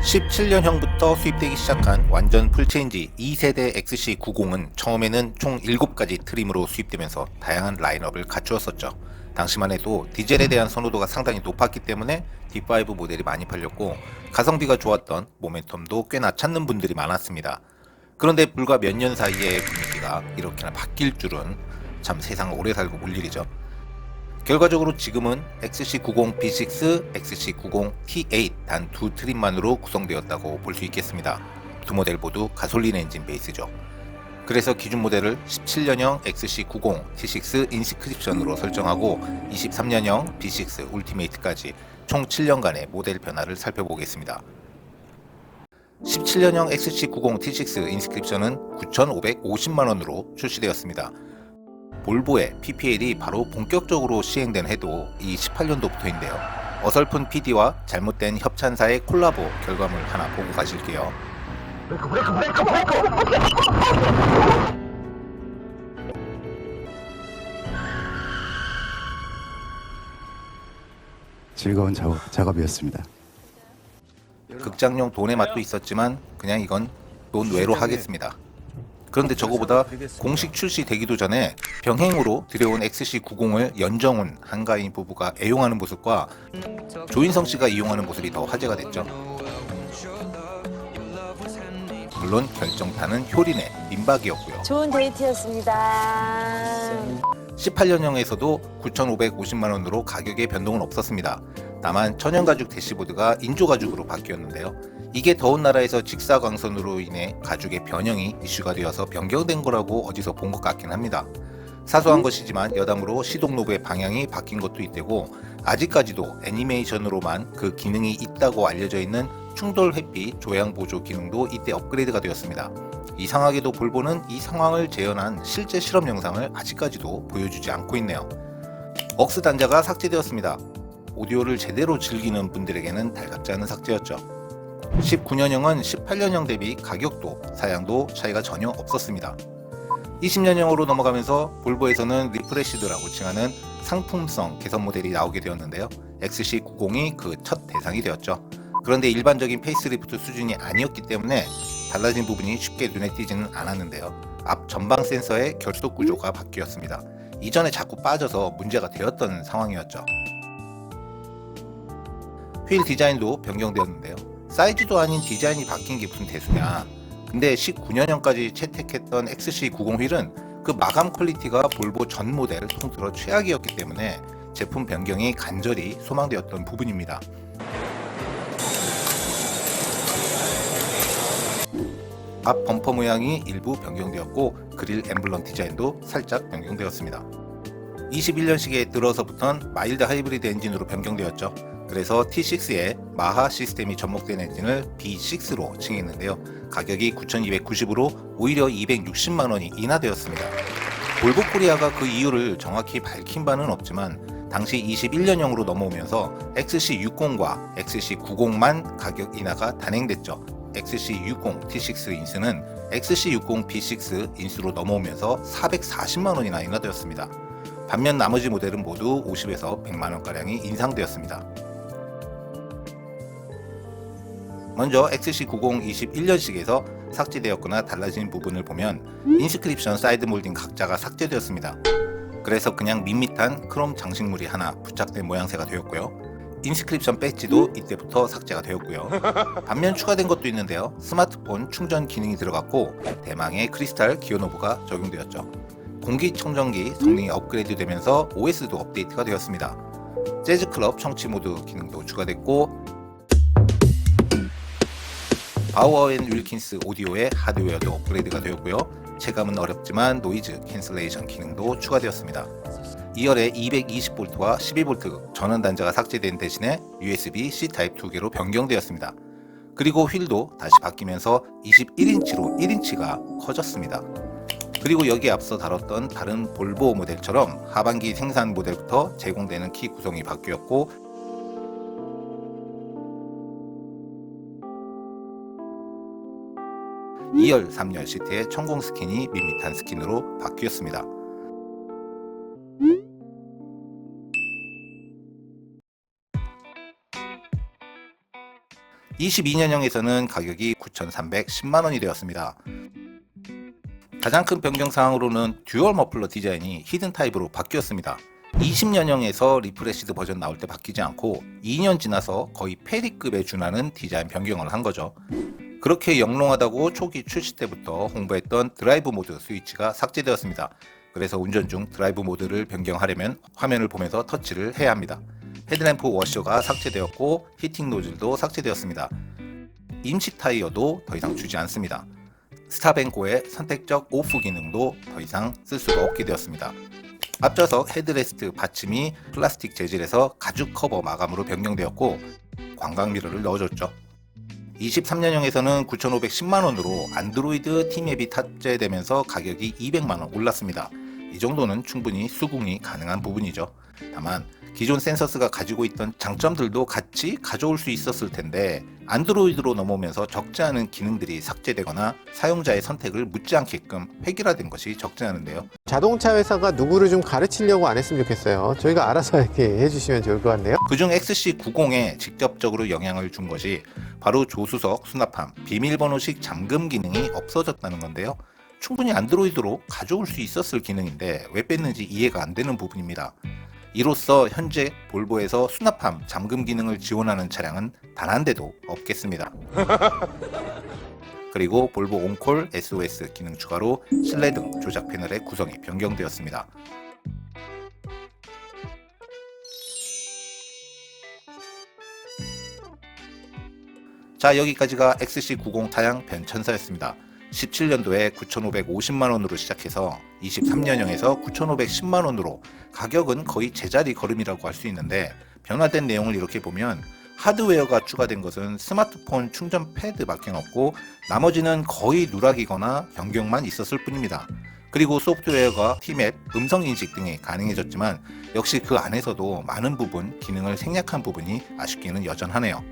17년형부터 수입되기 시작한 완전 풀체인지 2세대 XC90은 처음에는 총 7가지 트림으로 수입되면서 다양한 라인업을 갖추었었죠. 당시만 해도 디젤에 대한 선호도가 상당히 높았기 때문에 D5 모델이 많이 팔렸고 가성비가 좋았던 모멘텀도 꽤나 찾는 분들이 많았습니다. 그런데 불과 몇 년 사이에 분위기가 이렇게나 바뀔 줄은 참 세상 오래 살고 볼 일이죠. 결과적으로 지금은 XC90 B6, XC90 T8 단 두 트림만으로 구성되었다고 볼 수 있겠습니다. 두 모델 모두 가솔린 엔진 베이스죠. 그래서 기준 모델을 17년형 XC90 T6 인스크립션으로 설정하고 23년형 B6 울티메이트까지 총 7년간의 모델 변화를 살펴보겠습니다. 17년형 XC90 T6 인스크립션은 9,550만원으로 출시되었습니다. 볼보의 PPL이 바로 본격적으로 시행된 해도 이 18년도부터인데요. 어설픈 PD와 잘못된 협찬사의 콜라보 결과물 하나 보고 가실게요. 즐거운 작업이었습니다. 극장용 돈의 맛도 있었지만 그냥 이건 논외로 하겠습니다. 그런데 저거보다 공식 출시되기도 전에 병행으로 들여온 XC90을 연정훈, 한가인 부부가 애용하는 모습과 조인성 씨가 이용하는 모습이 더 화제가 됐죠. 물론 결정타는 효린의 민박이었고요. 좋은 데이트였습니다. 18년형에서도 9,550만원으로 가격의 변동은 없었습니다. 다만 천연가죽 대시보드가 인조가죽으로 바뀌었는데요. 이게 더운 나라에서 직사광선으로 인해 가죽의 변형이 이슈가 되어서 변경된 거라고 어디서 본 것 같긴 합니다. 사소한 것이지만 여담으로 시동 노브의 방향이 바뀐 것도 있대고 아직까지도 애니메이션으로만 그 기능이 있다고 알려져 있는 충돌 회피 조향 보조 기능도 이때 업그레이드가 되었습니다. 이상하게도 볼보는 이 상황을 재현한 실제 실험 영상을 아직까지도 보여주지 않고 있네요. 억스 단자가 삭제되었습니다. 오디오를 제대로 즐기는 분들에게는 달갑지 않은 삭제였죠. 19년형은 18년형 대비 가격도 사양도 차이가 전혀 없었습니다. 20년형으로 넘어가면서 볼보에서는 리프레시드라고 칭하는 상품성 개선 모델이 나오게 되었는데요. XC90이 그 첫 대상이 되었죠. 그런데 일반적인 페이스리프트 수준이 아니었기 때문에 달라진 부분이 쉽게 눈에 띄지는 않았는데요. 앞 전방 센서의 결속 구조가 바뀌었습니다. 이전에 자꾸 빠져서 문제가 되었던 상황이었죠. 휠 디자인도 변경되었는데요. 사이즈도 아닌 디자인이 바뀐 게 무슨 대수냐. 근데 19년형까지 채택했던 XC90 휠은 그 마감 퀄리티가 볼보 전 모델을 통틀어 최악이었기 때문에 제품 변경이 간절히 소망되었던 부분입니다. 앞 범퍼 모양이 일부 변경되었고 그릴 엠블럼 디자인도 살짝 변경되었습니다. 21년식에 들어서부터는 마일드 하이브리드 엔진으로 변경되었죠. 그래서 T6에 마하 시스템이 접목된 엔진을 B6로 칭했는데요. 가격이 9,290으로 오히려 260만원이 인하되었습니다. 볼보 코리아가 그 이유를 정확히 밝힌 바는 없지만 당시 21년형으로 넘어오면서 XC60과 XC90만 가격 인하가 단행됐죠. XC60 T6 인수는 XC60 B6 인수로 넘어오면서 440만원이나 인하되었습니다. 반면 나머지 모델은 모두 50에서 100만원가량이 인상되었습니다. 먼저 XC90 21년식에서 삭제되었거나 달라진 부분을 보면 인스크립션 사이드 몰딩 각자가 삭제되었습니다. 그래서 그냥 밋밋한 크롬 장식물이 하나 부착된 모양새가 되었고요. 인스크립션 배지도 이때부터 삭제가 되었고요. 반면 추가된 것도 있는데요. 스마트폰 충전 기능이 들어갔고 대망의 크리스탈 기어노브가 적용되었죠. 공기청정기 성능이 업그레이드 되면서 OS도 업데이트가 되었습니다. 재즈클럽 청취 모드 기능도 추가됐고 바우어 앤 윌킨스 오디오의 하드웨어도 업그레이드가 되었고요. 체감은 어렵지만 노이즈 캔슬레이션 기능도 추가되었습니다. 2열에 220V와 12V 전원 단자가 삭제된 대신에 USB-C 타입 2개로 변경되었습니다. 그리고 휠도 다시 바뀌면서 21인치로 1인치가 커졌습니다. 그리고 여기에 앞서 다뤘던 다른 볼보 모델처럼 하반기 생산 모델부터 제공되는 키 구성이 바뀌었고 2열, 3열 시트의 천공 스킨이 밋밋한 스킨으로 바뀌었습니다. 22년형에서는 가격이 9,310만원이 되었습니다. 가장 큰 변경 사항으로는 듀얼 머플러 디자인이 히든 타입으로 바뀌었습니다. 20년형에서 리프레시드 버전 나올 때 바뀌지 않고 2년 지나서 거의 페리급에 준하는 디자인 변경을 한 거죠. 그렇게 영롱하다고 초기 출시 때부터 홍보했던 드라이브 모드 스위치가 삭제되었습니다. 그래서 운전 중 드라이브 모드를 변경하려면 화면을 보면서 터치를 해야 합니다. 헤드램프 워셔가 삭제되었고 히팅 노즐도 삭제되었습니다. 임시 타이어도 더 이상 주지 않습니다. 스탑앤고의 선택적 오프 기능도 더 이상 쓸 수가 없게 되었습니다. 앞져서 헤드레스트 받침이 플라스틱 재질에서 가죽 커버 마감으로 변경되었고 광각 미러를 넣어줬죠. 23년형에서는 9,510만원으로 안드로이드 팀앱이 탑재되면서 가격이 200만원 올랐습니다. 이 정도는 충분히 수긍이 가능한 부분이죠. 다만 기존 센서스가 가지고 있던 장점들도 같이 가져올 수 있었을 텐데 안드로이드로 넘어오면서 적지 않은 기능들이 삭제되거나 사용자의 선택을 묻지 않게끔 획일화된 것이 적지 않은데요. 자동차 회사가 누구를 좀 가르치려고 안 했으면 좋겠어요. 저희가 알아서 이렇게 해주시면 좋을 것 같네요. 그중 XC90에 직접적으로 영향을 준 것이 바로 조수석 수납함 비밀번호식 잠금 기능이 없어졌다는 건데요. 충분히 안드로이드로 가져올 수 있었을 기능인데 왜 뺐는지 이해가 안 되는 부분입니다. 이로써 현재 볼보에서 수납함 잠금 기능을 지원하는 차량은 단 한 대도 없겠습니다. 그리고 볼보 온콜 SOS 기능 추가로 실내 등 조작 패널의 구성이 변경되었습니다. 자, 여기까지가 XC90 타양 변천사였습니다. 17년도에 9,550만원으로 시작해서 23년형에서 9,510만원으로 가격은 거의 제자리 걸음이라고 할 수 있는데 변화된 내용을 이렇게 보면 하드웨어가 추가된 것은 스마트폰 충전 패드밖에 없고 나머지는 거의 누락이거나 변경만 있었을 뿐입니다. 그리고 소프트웨어가 티맵, 음성인식 등이 가능해졌지만 역시 그 안에서도 많은 부분 기능을 생략한 부분이 아쉽게는 여전하네요.